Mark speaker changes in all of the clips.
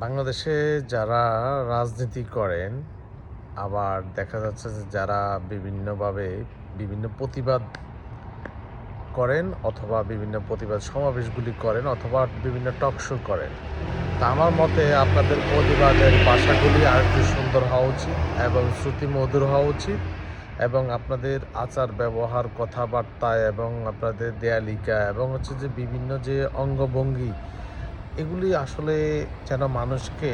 Speaker 1: বাংলাদেশে যারা রাজনীতি করেন, আবার দেখা যাচ্ছে যে যারা বিভিন্নভাবে বিভিন্ন প্রতিবাদ করেন অথবা বিভিন্ন প্রতিবাদ সমাবেশগুলি করেন অথবা বিভিন্ন টক শো করেন। তা আমার মতে আপনাদের প্রতিবাদের ভাষাগুলি আরেকটু সুন্দর হওয়া উচিত এবং শ্রুতিমধুর হওয়া উচিত এবং আপনাদের আচার ব্যবহার কথাবার্তা এবং আপনাদের দেয়ালিকা এবং হচ্ছে যে বিভিন্ন যে অঙ্গভঙ্গি এগুলি আসলে যেন মানুষকে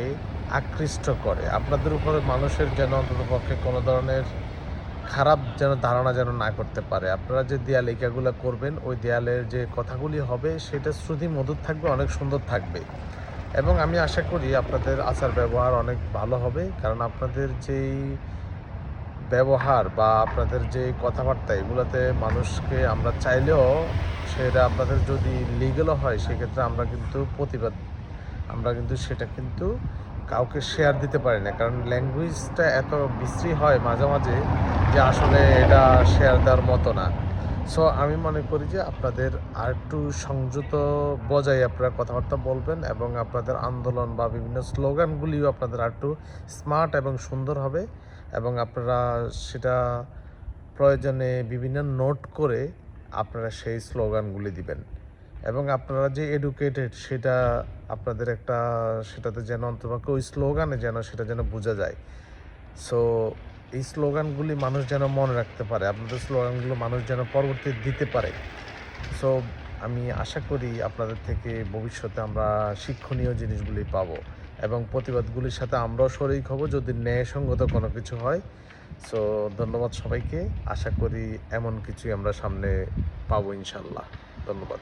Speaker 1: আকৃষ্ট করে। আপনাদের উপরে মানুষের যেন অন্ততপক্ষে কোনো ধরনের খারাপ যেন ধারণা যেন না করতে পারে। আপনারা যে দেয়ালিকাগুলো করবেন, ওই দেয়ালের যে কথাগুলি হবে সেটা শ্রুতিমধুর থাকবে, অনেক সুন্দর থাকবে এবং আমি আশা করি আপনাদের আচার ব্যবহার অনেক ভালো হবে। কারণ আপনাদের যেই ব্যবহার বা আপনাদের যে কথাবার্তা এগুলোতে মানুষকে আমরা চাইলেও সেটা আপনাদের যদি লিগ্যালও হয় সেক্ষেত্রে আমরা কিন্তু সেটা কিন্তু কাউকে শেয়ার দিতে পারি না, কারণ ল্যাঙ্গুয়েজটা এত বিশ্রী হয় মাঝে মাঝে যে আসলে এটা শেয়ার দেওয়ার মতো না। সো আমি মনে করি যে আপনাদের আরেকটু সংযত বজায় আপনারা কথাবার্তা বলবেন এবং আপনাদের আন্দোলন বা বিভিন্ন স্লোগানগুলিও আপনাদের আরেকটু স্মার্ট এবং সুন্দর হবে এবং আপনারা সেটা প্রয়োজনে বিভিন্ন নোট করে আপনারা সেই স্লোগানগুলি দিবেন এবং আপনারা যে এডুকেটেড সেটা আপনাদের একটা সেটাতে যেন অন্ততপক্ষে ওই স্লোগানে যেন সেটা যেন বোঝা যায়। সো এই স্লোগানগুলি মানুষ যেন মনে রাখতে পারে, আপনাদের স্লোগানগুলো মানুষ যেন পরবর্তীতে দিতে পারে। সো আমি আশা করি আপনাদের থেকে ভবিষ্যতে আমরা শিক্ষণীয় জিনিসগুলি পাবো এবং প্রতিবাদগুলির সাথে আমরাও শরিক হব যদি ন্যায়সঙ্গত কোনো কিছু হয়। সো ধন্যবাদ সবাইকে। আশা করি এমন কিছুই আমরা সামনে পাবো ইনশাল্লাহ। ধন্যবাদ।